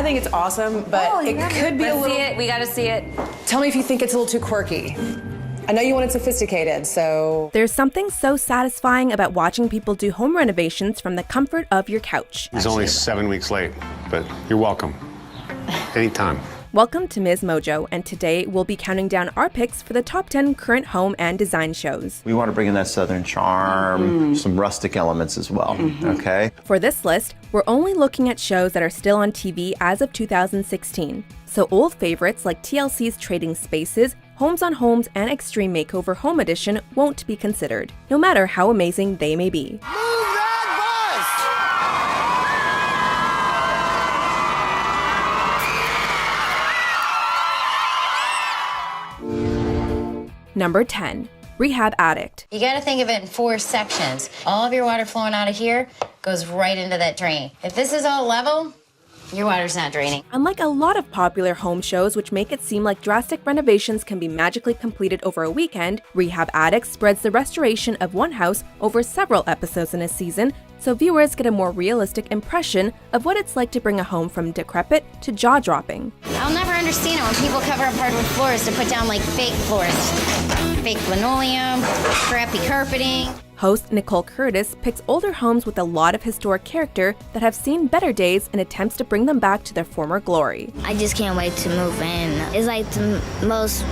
I think it's awesome, but it could be a little... See it. We gotta see it. Tell me if you think it's a little too quirky. I know you want it sophisticated, so... There's something so satisfying about watching people do home renovations from the comfort of your couch. He's only 7 weeks late, but you're welcome. Anytime. Welcome to Ms. Mojo, and today we'll be counting down our picks for the top 10 current home and design shows. We want to bring in that southern charm, some rustic elements as well, okay? For this list, we're only looking at shows that are still on TV as of 2016. So old favorites like TLC's Trading Spaces, Homes on Homes, and Extreme Makeover Home Edition won't be considered, no matter how amazing they may be. Number 10, Rehab Addict. You gotta think of it in 4 sections. All of your water flowing out of here goes right into that drain. If this is all level, your water's not draining. Unlike a lot of popular home shows which make it seem like drastic renovations can be magically completed over a weekend, Rehab Addict spreads the restoration of one house over several episodes in a season, so viewers get a more realistic impression of what it's like to bring a home from decrepit to jaw-dropping. I'll never understand it when people cover up hardwood floors to put down like fake floors. Fake linoleum, crappy carpeting. Host Nicole Curtis picks older homes with a lot of historic character that have seen better days and attempts to bring them back to their former glory. I just can't wait to move in. It's like the most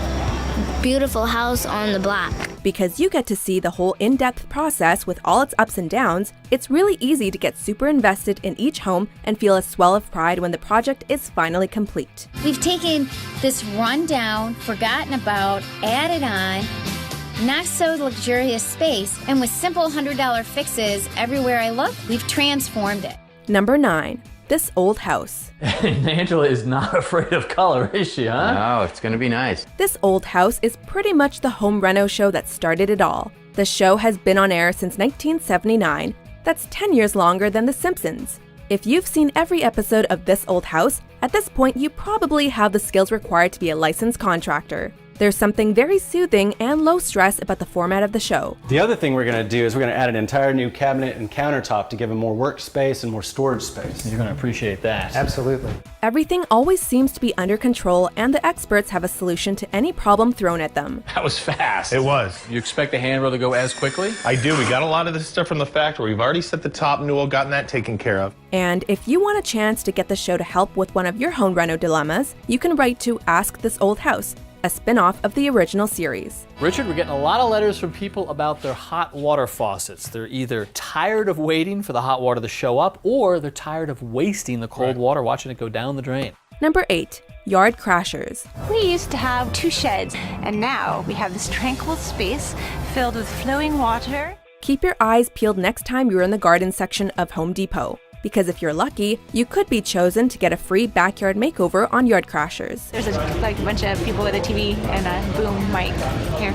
beautiful house on the block. Because you get to see the whole in-depth process with all its ups and downs, it's really easy to get super invested in each home and feel a swell of pride when the project is finally complete. We've taken this rundown, forgotten about, added on, not so luxurious space, and with simple $100 fixes everywhere I look, we've transformed it. Number 9, This Old House. And Angela is not afraid of color, is she, huh? No, it's gonna be nice. This Old House is pretty much the home reno show that started it all. The show has been on air since 1979. That's 10 years longer than The Simpsons. If you've seen every episode of This Old House, at this point you probably have the skills required to be a licensed contractor. There's something very soothing and low stress about the format of the show. The other thing we're going to do is we're going to add an entire new cabinet and countertop to give them more workspace and more storage space. You're going to appreciate that. Absolutely. Everything always seems to be under control, and the experts have a solution to any problem thrown at them. That was fast. It was. You expect the handrail to go as quickly? I do. We got a lot of this stuff from the factory. We've already set the top newel, gotten that taken care of. And if you want a chance to get the show to help with one of your home reno dilemmas, you can write to Ask This Old House, a spin-off of the original series. Richard, we're getting a lot of letters from people about their hot water faucets. They're either tired of waiting for the hot water to show up, or they're tired of wasting the cold water watching it go down the drain. Number 8, Yard Crashers. We used to have 2 sheds, and now we have this tranquil space filled with flowing water. Keep your eyes peeled next time you're in the garden section of Home Depot, because if you're lucky, you could be chosen to get a free backyard makeover on Yard Crashers. There's a bunch of people with a TV and a boom mic here,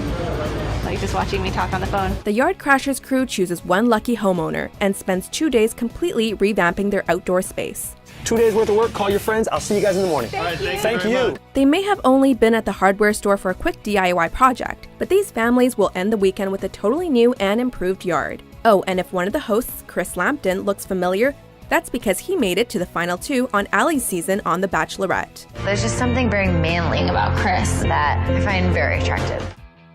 like just watching me talk on the phone. The Yard Crashers crew chooses one lucky homeowner and spends 2 days completely revamping their outdoor space. 2 days worth of work, call your friends, I'll see you guys in the morning. Thank you. They may have only been at the hardware store for a quick DIY project, but these families will end the weekend with a totally new and improved yard. Oh, and if one of the hosts, Chris Lampton, looks familiar, that's because he made it to the final 2 on Allie's season on The Bachelorette. There's just something very manly about Chris that I find very attractive.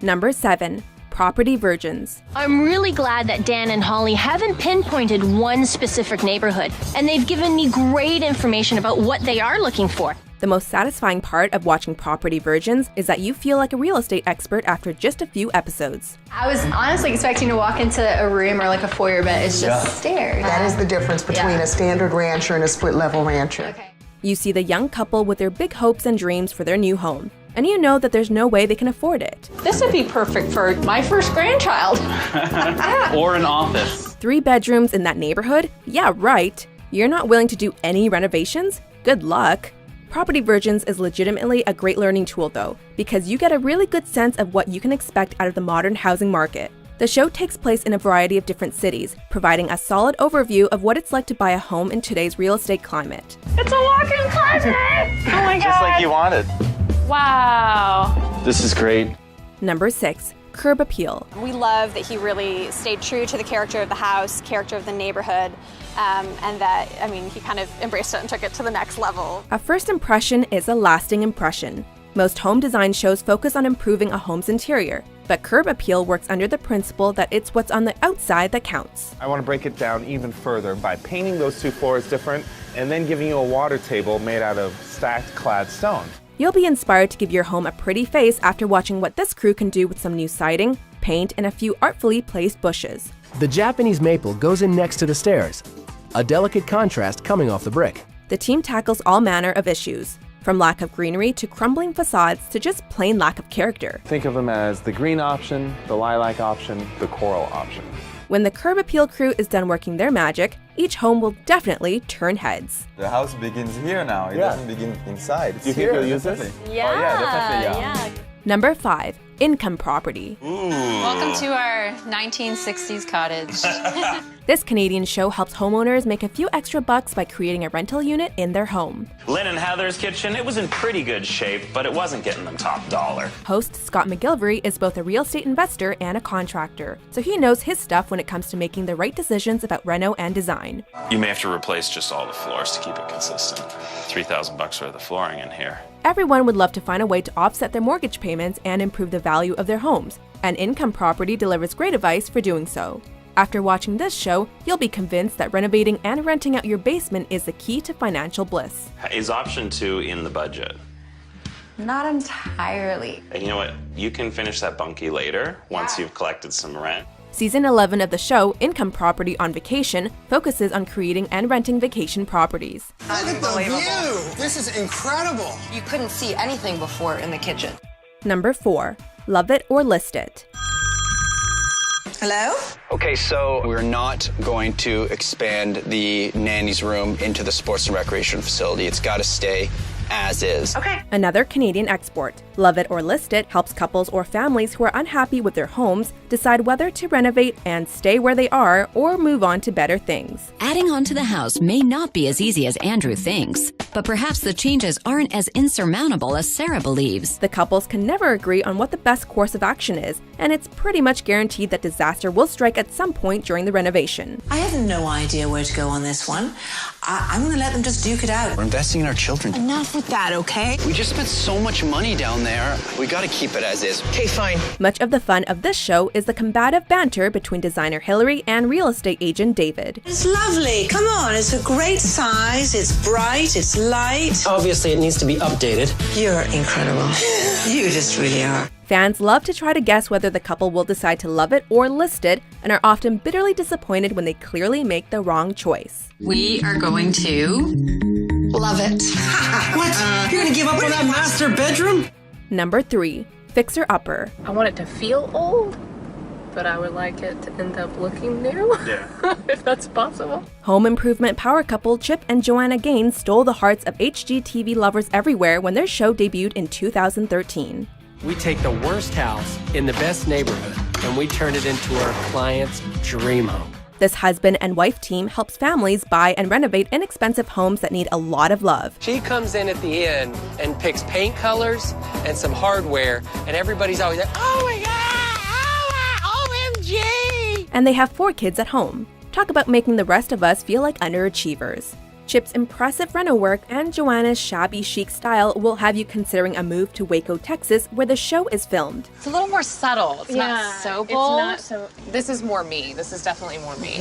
Number 7, Property Virgins. I'm really glad that Dan and Holly haven't pinpointed one specific neighborhood, and they've given me great information about what they are looking for. The most satisfying part of watching Property Virgins is that you feel like a real estate expert after just a few episodes. I was honestly expecting to walk into a room or like a foyer, but it's just stairs. That is the difference between a standard rancher and a split-level rancher. Okay. You see the young couple with their big hopes and dreams for their new home, and you know that there's no way they can afford it. This would be perfect for my first grandchild. Or an office. 3 bedrooms in that neighborhood? Yeah, right. You're not willing to do any renovations? Good luck. Property Virgins is legitimately a great learning tool though, because you get a really good sense of what you can expect out of the modern housing market. The show takes place in a variety of different cities, providing a solid overview of what it's like to buy a home in today's real estate climate. It's a walk-in closet! Oh my god! Just like you wanted. Wow. This is great. Number 6, Curb Appeal. We love that he really stayed true to the character of the house, character of the neighborhood. and that, I mean, he kind of embraced it and took it to the next level. A first impression is a lasting impression. Most home design shows focus on improving a home's interior, but Curb Appeal works under the principle that it's what's on the outside that counts. I want to break it down even further by painting those 2 floors different and then giving you a water table made out of stacked clad stone. You'll be inspired to give your home a pretty face after watching what this crew can do with some new siding, paint, and a few artfully placed bushes. The Japanese maple goes in next to the stairs, a delicate contrast coming off the brick. The team tackles all manner of issues, from lack of greenery to crumbling facades to just plain lack of character. Think of them as the green option, the lilac option, the coral option. When the Curb Appeal crew is done working their magic, each home will definitely turn heads. The house begins here now. It doesn't begin inside. Do you think you'll use this? Yeah, oh, yeah, definitely, yeah. Number 5. Income property. Welcome to our 1960s cottage. This Canadian show helps homeowners make a few extra bucks by creating a rental unit in their home. Lynn and Heather's kitchen, it was in pretty good shape, but it wasn't getting them top dollar. Host Scott McGilvery is both a real estate investor and a contractor, so he knows his stuff when it comes to making the right decisions about reno and design. You may have to replace just all the floors to keep it consistent. $3,000 worth of flooring in here. Everyone would love to find a way to offset their mortgage payments and improve the value of their homes, and Income Property delivers great advice for doing so. After watching this show, you'll be convinced that renovating and renting out your basement is the key to financial bliss. Is option 2 in the budget? Not entirely. And you know what? You can finish that bunkie later once you've collected some rent. Season 11 of the show, Income Property on Vacation, focuses on creating and renting vacation properties. Look at the view! This is incredible! You couldn't see anything before in the kitchen. Number 4. Love it or list it. Hello? Okay, so we're not going to expand the nanny's room into the sports and recreation facility. It's got to stay as is. Okay. Another Canadian export. Love It or List It helps couples or families who are unhappy with their homes decide whether to renovate and stay where they are or move on to better things. Adding on to the house may not be as easy as Andrew thinks, but perhaps the changes aren't as insurmountable as Sarah believes. The couples can never agree on what the best course of action is, and it's pretty much guaranteed that disaster will strike at some point during the renovation. I have no idea where to go on this one. I'm going to let them just duke it out. We're investing in our children. Enough with that, okay? We just spent so much money down there. We got to keep it as is. Okay, fine. Much of the fun of this show is the combative banter between designer Hillary and real estate agent David. It's lovely. Come on, it's a great size. It's bright. It's light. Obviously, it needs to be updated. You're incredible. You just really are. Fans love to try to guess whether the couple will decide to love it or list it, and are often bitterly disappointed when they clearly make the wrong choice. We are going to love it. What? You're going to give up on that master bedroom? Number 3. Fixer Upper. I want it to feel old, but I would like it to end up looking new. Yeah. If that's possible. Home improvement power couple Chip and Joanna Gaines stole the hearts of HGTV lovers everywhere when their show debuted in 2013. We take the worst house in the best neighborhood and we turn it into our client's dream home. This husband and wife team helps families buy and renovate inexpensive homes that need a lot of love. She comes in at the end and picks paint colors and some hardware, and everybody's always like, oh my God, OMG! And they have 4 kids at home. Talk about making the rest of us feel like underachievers. Chip's impressive reno work and Joanna's shabby chic style will have you considering a move to Waco, Texas, where the show is filmed. It's a little more subtle. It's not so bold. It's not so. This is more me. This is definitely more me.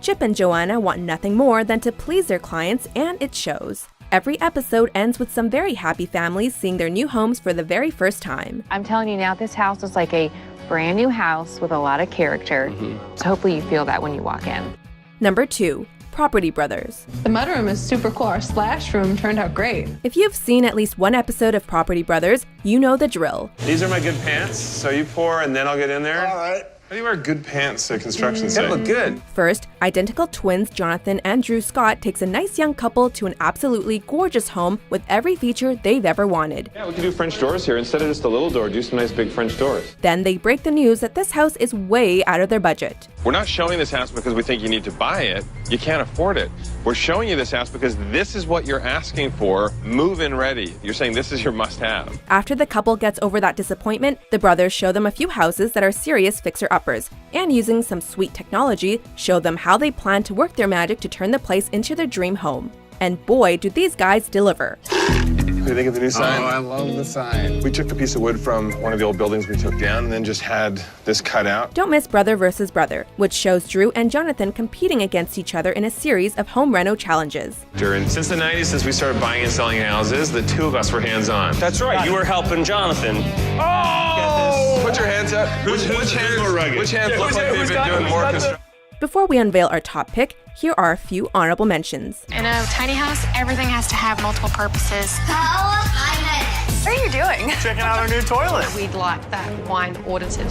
Chip and Joanna want nothing more than to please their clients, and it shows. Every episode ends with some very happy families seeing their new homes for the very first time. I'm telling you now, this house is like a brand new house with a lot of character. So hopefully you feel that when you walk in. Number 2. Property Brothers. The mudroom is super cool. Our splash room turned out great. If you've seen at least one episode of Property Brothers, you know the drill. These are my good pants, so you pour and then I'll get in there. All right. How do you wear good pants at construction site? They look good. First, identical twins Jonathan and Drew Scott takes a nice young couple to an absolutely gorgeous home with every feature they've ever wanted. Yeah, we can do French doors here. Instead of just a little door, do some nice big French doors. Then they break the news that this house is way out of their budget. We're not showing this house because we think you need to buy it. You can't afford it. We're showing you this house because this is what you're asking for, move-in ready. You're saying this is your must-have. After the couple gets over that disappointment, the brothers show them a few houses that are serious fixer-uppers, and using some sweet technology, show them how they plan to work their magic to turn the place into their dream home. And boy, do these guys deliver. What do you think of the new sign? Oh, I love the sign. We took a piece of wood from one of the old buildings we took down and then just had this cut out. Don't miss Brother vs. Brother, which shows Drew and Jonathan competing against each other in a series of home reno challenges. Since the 90s, since we started buying and selling houses, the two of us were hands-on. That's right, you were helping Jonathan. Oh! Put your hands up. Which hands more rugged? Which hands look like they've been doing more construction? Before we unveil our top pick, here are a few honorable mentions. In a tiny house, everything has to have multiple purposes. What are you doing? Checking out our new toilet. We'd like that wine audited.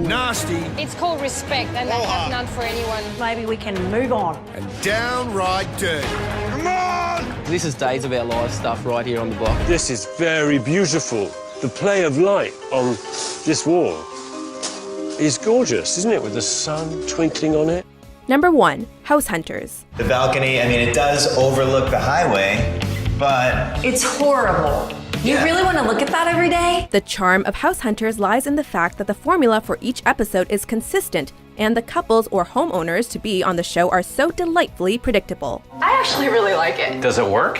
Nasty. It's called respect, and I have none for anyone. Maybe we can move on. And downright dirty. Come on! This is Days of Our Lives stuff right here on the block. This is very beautiful. The play of light on this wall is gorgeous, isn't it? With the sun twinkling on it. Number 1, House Hunters. The balcony, I mean, it does overlook the highway, but... It's horrible. You really want to look at that every day? The charm of House Hunters lies in the fact that the formula for each episode is consistent, and the couples or homeowners to be on the show are so delightfully predictable. I actually really like it. Does it work?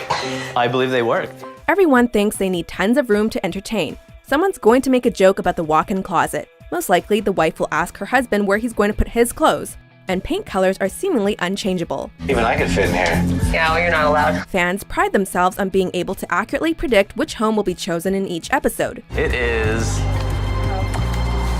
I believe they worked. Everyone thinks they need tons of room to entertain. Someone's going to make a joke about the walk-in closet. Most likely, the wife will ask her husband where he's going to put his clothes. And paint colors are seemingly unchangeable. Even I could fit in here. Yeah, well, you're not allowed. Fans pride themselves on being able to accurately predict which home will be chosen in each episode. It is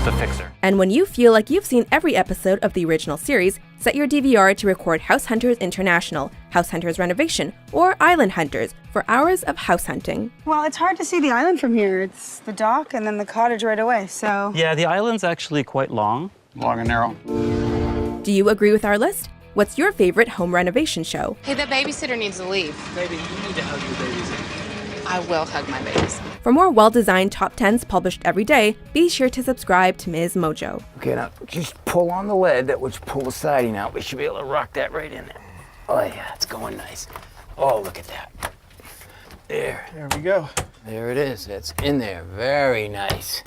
The Fixer. And when you feel like you've seen every episode of the original series, set your DVR to record House Hunters International, House Hunters Renovation, or Island Hunters for hours of house hunting. Well, it's hard to see the island from here. It's the dock and then the cottage right away, so... Yeah, the island's actually quite long. Long and narrow. Do you agree with our list? What's your favorite home renovation show? Hey, the babysitter needs to leave. Baby, you need to hug your babies. I will hug my babies. For more well-designed top 10s published every day, be sure to subscribe to Ms. Mojo. Okay, now just pull on the lid, that would pull the siding out. We should be able to rock that right in there. Oh yeah, it's going nice. Oh, look at that. There. There we go. There it is. It's in there. Very nice.